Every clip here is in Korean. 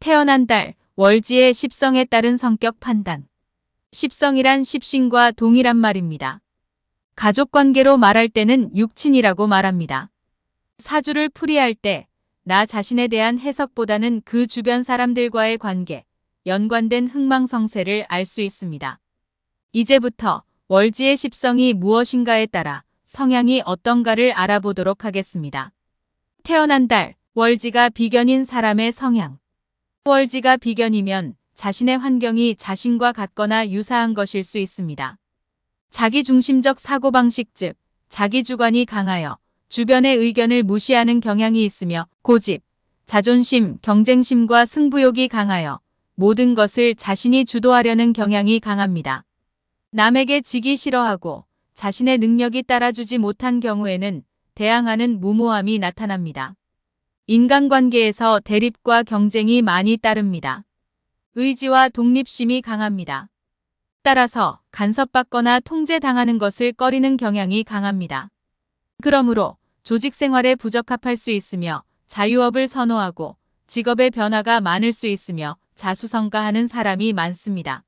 태어난 달, 월지의 십성에 따른 성격 판단. 십성이란 십신과 동일한 말입니다. 가족관계로 말할 때는 육친이라고 말합니다. 사주를 풀이할 때 나 자신에 대한 해석보다는 그 주변 사람들과의 관계, 연관된 흥망성쇠를 알 수 있습니다. 이제부터 월지의 십성이 무엇인가에 따라 성향이 어떤가를 알아보도록 하겠습니다. 태어난 달, 월지가 비견인 사람의 성향. 월지가 비견이면 자신의 환경이 자신과 같거나 유사한 것일 수 있습니다. 자기중심적 사고방식 즉 자기주관이 강하여 주변의 의견을 무시하는 경향이 있으며 고집, 자존심, 경쟁심과 승부욕이 강하여 모든 것을 자신이 주도하려는 경향이 강합니다. 남에게 지기 싫어하고 자신의 능력이 따라주지 못한 경우에는 대항하는 무모함이 나타납니다. 인간관계에서 대립과 경쟁이 많이 따릅니다. 의지와 독립심이 강합니다. 따라서 간섭받거나 통제당하는 것을 꺼리는 경향이 강합니다. 그러므로 조직 생활에 부적합할 수 있으며 자유업을 선호하고 직업의 변화가 많을 수 있으며 자수성가하는 사람이 많습니다.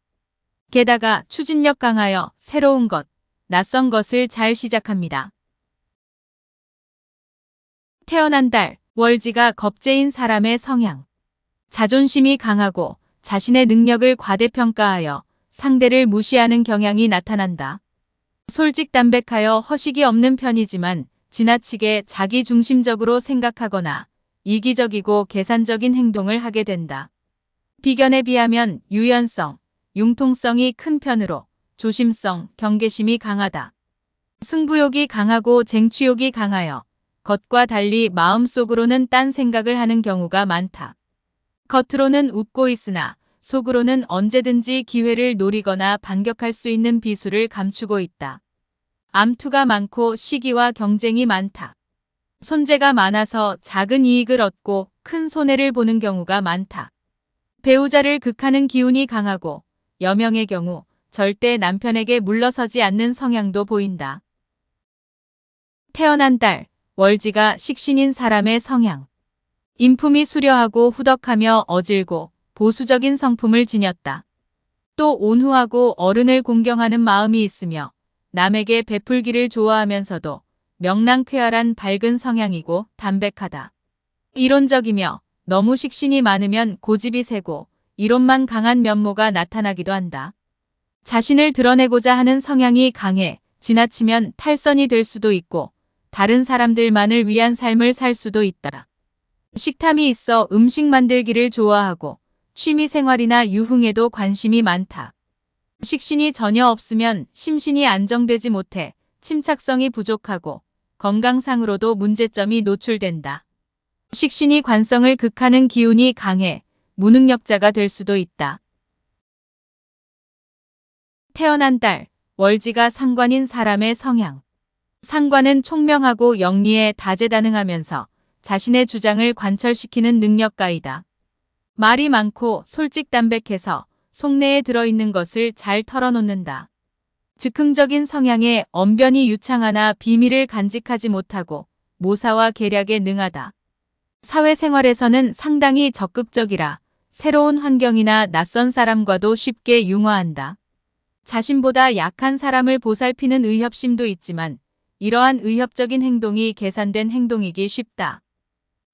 게다가 추진력 강하여 새로운 것, 낯선 것을 잘 시작합니다. 태어난 달, 월지가 겁재인 사람의 성향. 자존심이 강하고 자신의 능력을 과대평가하여 상대를 무시하는 경향이 나타난다. 솔직담백하여 허식이 없는 편이지만 지나치게 자기중심적으로 생각하거나 이기적이고 계산적인 행동을 하게 된다. 비견에 비하면 유연성, 융통성이 큰 편으로 조심성, 경계심이 강하다. 승부욕이 강하고 쟁취욕이 강하여 겉과 달리 마음속으로는 딴 생각을 하는 경우가 많다. 겉으로는 웃고 있으나 속으로는 언제든지 기회를 노리거나 반격할 수 있는 비수를 감추고 있다. 암투가 많고 시기와 경쟁이 많다. 손재가 많아서 작은 이익을 얻고 큰 손해를 보는 경우가 많다. 배우자를 극하는 기운이 강하고 여명의 경우 절대 남편에게 물러서지 않는 성향도 보인다. 태어난 달, 월지가 식신인 사람의 성향. 인품이 수려하고 후덕하며 어질고 보수적인 성품을 지녔다. 또 온후하고 어른을 공경하는 마음이 있으며 남에게 베풀기를 좋아하면서도 명랑쾌활한 밝은 성향이고 담백하다. 이론적이며 너무 식신이 많으면 고집이 세고 이론만 강한 면모가 나타나기도 한다. 자신을 드러내고자 하는 성향이 강해 지나치면 탈선이 될 수도 있고 다른 사람들만을 위한 삶을 살 수도 있다. 식탐이 있어 음식 만들기를 좋아하고 취미생활이나 유흥에도 관심이 많다. 식신이 전혀 없으면 심신이 안정되지 못해 침착성이 부족하고 건강상으로도 문제점이 노출된다. 식신이 관성을 극하는 기운이 강해 무능력자가 될 수도 있다. 태어난 달, 월지가 상관인 사람의 성향. 상관은 총명하고 영리해 다재다능하면서 자신의 주장을 관철시키는 능력가이다. 말이 많고 솔직담백해서 속내에 들어있는 것을 잘 털어놓는다. 즉흥적인 성향에 언변이 유창하나 비밀을 간직하지 못하고 모사와 계략에 능하다. 사회생활에서는 상당히 적극적이라 새로운 환경이나 낯선 사람과도 쉽게 융화한다. 자신보다 약한 사람을 보살피는 의협심도 있지만 이러한 의협적인 행동이 계산된 행동이기 쉽다.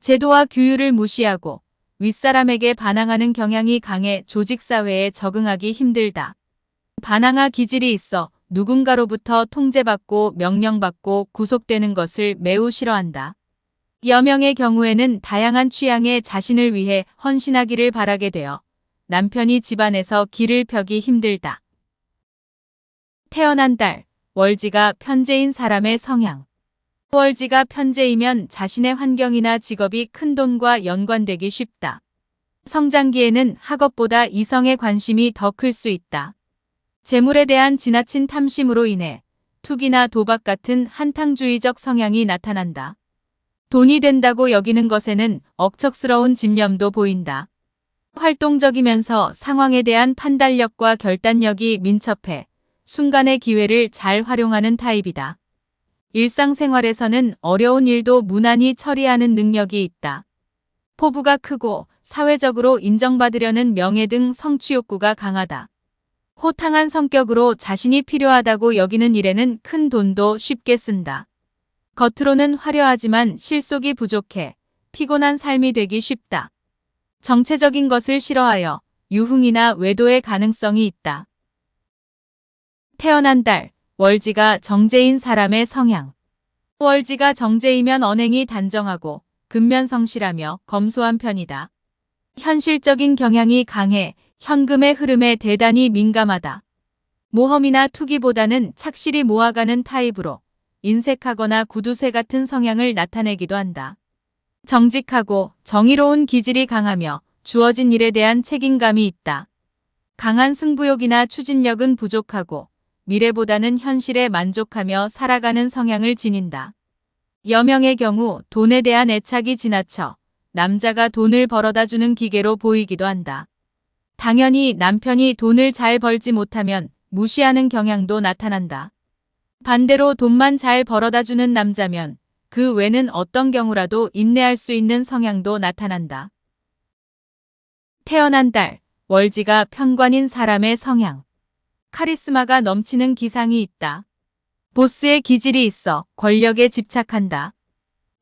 제도와 규율을 무시하고 윗사람에게 반항하는 경향이 강해 조직사회에 적응하기 힘들다. 반항아 기질이 있어 누군가로부터 통제받고 명령받고 구속되는 것을 매우 싫어한다. 여명의 경우에는 다양한 취향의 자신을 위해 헌신하기를 바라게 되어 남편이 집안에서 길을 펴기 힘들다. 태어난 달, 월지가 편재인 사람의 성향. 월지가 편재이면 자신의 환경이나 직업이 큰 돈과 연관되기 쉽다. 성장기에는 학업보다 이성의 관심이 더 클 수 있다. 재물에 대한 지나친 탐심으로 인해 투기나 도박 같은 한탕주의적 성향이 나타난다. 돈이 된다고 여기는 것에는 억척스러운 집념도 보인다. 활동적이면서 상황에 대한 판단력과 결단력이 민첩해 순간의 기회를 잘 활용하는 타입이다. 일상생활에서는 어려운 일도 무난히 처리하는 능력이 있다. 포부가 크고 사회적으로 인정받으려는 명예 등 성취 욕구가 강하다. 호탕한 성격으로 자신이 필요하다고 여기는 일에는 큰 돈도 쉽게 쓴다. 겉으로는 화려하지만 실속이 부족해 피곤한 삶이 되기 쉽다. 정체적인 것을 싫어하여 유흥이나 외도의 가능성이 있다. 태어난 달, 월지가 정제인 사람의 성향. 월지가 정제이면 언행이 단정하고 근면성실하며 검소한 편이다. 현실적인 경향이 강해 현금의 흐름에 대단히 민감하다. 모험이나 투기보다는 착실히 모아가는 타입으로 인색하거나 구두쇠 같은 성향을 나타내기도 한다. 정직하고 정의로운 기질이 강하며 주어진 일에 대한 책임감이 있다. 강한 승부욕이나 추진력은 부족하고 미래보다는 현실에 만족하며 살아가는 성향을 지닌다. 여명의 경우 돈에 대한 애착이 지나쳐 남자가 돈을 벌어다 주는 기계로 보이기도 한다. 당연히 남편이 돈을 잘 벌지 못하면 무시하는 경향도 나타난다. 반대로 돈만 잘 벌어다 주는 남자면 그 외는 어떤 경우라도 인내할 수 있는 성향도 나타난다. 태어난 달, 월지가 편관인 사람의 성향. 카리스마가 넘치는 기상이 있다. 보스의 기질이 있어 권력에 집착한다.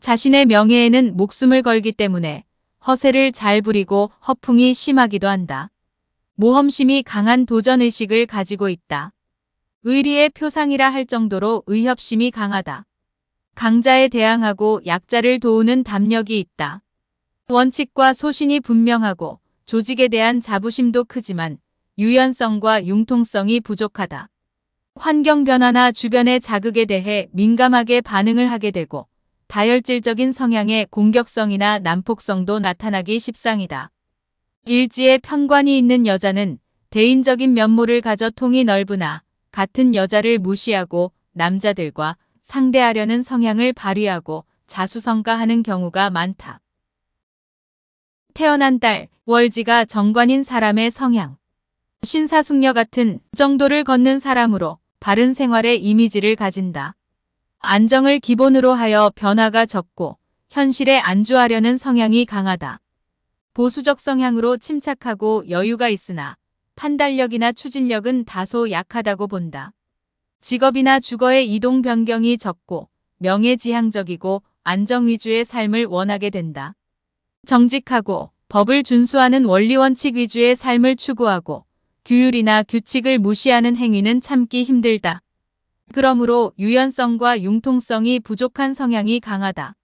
자신의 명예에는 목숨을 걸기 때문에 허세를 잘 부리고 허풍이 심하기도 한다. 모험심이 강한 도전의식을 가지고 있다. 의리의 표상이라 할 정도로 의협심이 강하다. 강자에 대항하고 약자를 도우는 담력이 있다. 원칙과 소신이 분명하고 조직에 대한 자부심도 크지만 유연성과 융통성이 부족하다. 환경 변화나 주변의 자극에 대해 민감하게 반응을 하게 되고 다혈질적인 성향의 공격성이나 난폭성도 나타나기 십상이다. 일지에 편관이 있는 여자는 대인적인 면모를 가져 통이 넓으나 같은 여자를 무시하고 남자들과 상대하려는 성향을 발휘하고 자수성가하는 경우가 많다. 태어난 달, 월지가 정관인 사람의 성향. 신사숙녀 같은 정도를 걷는 사람으로 바른 생활의 이미지를 가진다. 안정을 기본으로 하여 변화가 적고 현실에 안주하려는 성향이 강하다. 보수적 성향으로 침착하고 여유가 있으나 판단력이나 추진력은 다소 약하다고 본다. 직업이나 주거의 이동 변경이 적고 명예지향적이고 안정 위주의 삶을 원하게 된다. 정직하고 법을 준수하는 원리원칙 위주의 삶을 추구하고 규율이나 규칙을 무시하는 행위는 참기 힘들다. 그러므로 유연성과 융통성이 부족한 성향이 강하다.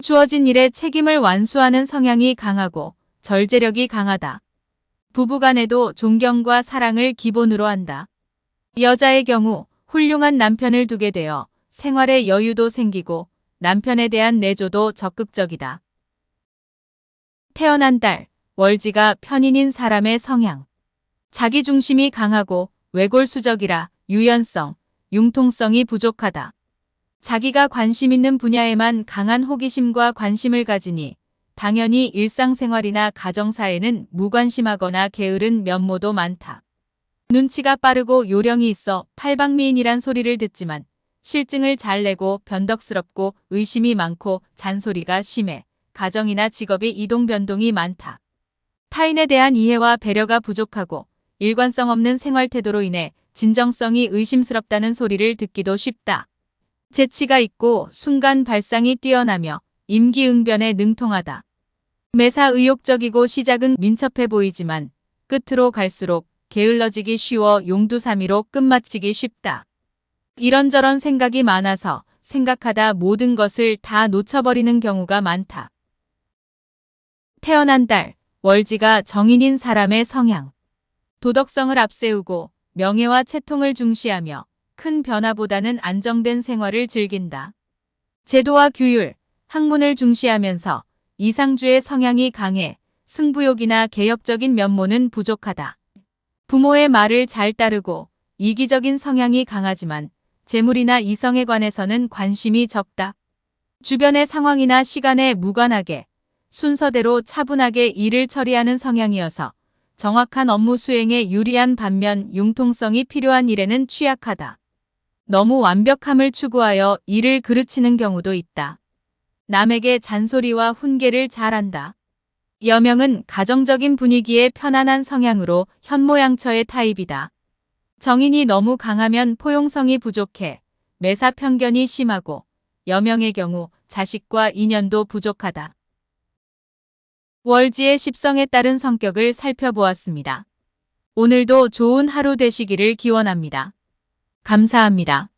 주어진 일에 책임을 완수하는 성향이 강하고 절제력이 강하다. 부부간에도 존경과 사랑을 기본으로 한다. 여자의 경우 훌륭한 남편을 두게 되어 생활에 여유도 생기고 남편에 대한 내조도 적극적이다. 태어난 달, 월지가 편인인 사람의 성향. 자기중심이 강하고 외골수적이라 유연성, 융통성이 부족하다. 자기가 관심 있는 분야에만 강한 호기심과 관심을 가지니 당연히 일상생활이나 가정사에는 무관심하거나 게으른 면모도 많다. 눈치가 빠르고 요령이 있어 팔방미인이란 소리를 듣지만 실증을 잘 내고 변덕스럽고 의심이 많고 잔소리가 심해 가정이나 직업의 이동변동이 많다. 타인에 대한 이해와 배려가 부족하고 일관성 없는 생활태도로 인해 진정성이 의심스럽다는 소리를 듣기도 쉽다. 재치가 있고 순간 발상이 뛰어나며 임기응변에 능통하다. 매사 의욕적이고 시작은 민첩해 보이지만 끝으로 갈수록 게을러지기 쉬워 용두사미로 끝마치기 쉽다. 이런저런 생각이 많아서 생각하다 모든 것을 다 놓쳐버리는 경우가 많다. 태어난 달, 월지가 정인인 사람의 성향. 도덕성을 앞세우고 명예와 채통을 중시하며 큰 변화보다는 안정된 생활을 즐긴다. 제도와 규율, 학문을 중시하면서 이상주의 성향이 강해 승부욕이나 개혁적인 면모는 부족하다. 부모의 말을 잘 따르고 이기적인 성향이 강하지만 재물이나 이성에 관해서는 관심이 적다. 주변의 상황이나 시간에 무관하게 순서대로 차분하게 일을 처리하는 성향이어서 정확한 업무 수행에 유리한 반면 융통성이 필요한 일에는 취약하다. 너무 완벽함을 추구하여 일을 그르치는 경우도 있다. 남에게 잔소리와 훈계를 잘한다. 여명은 가정적인 분위기에 편안한 성향으로 현모양처의 타입이다. 정인이 너무 강하면 포용성이 부족해 매사 편견이 심하고, 여명의 경우 자식과 인연도 부족하다. 월지의 십성에 따른 성격을 살펴보았습니다. 오늘도 좋은 하루 되시기를 기원합니다. 감사합니다.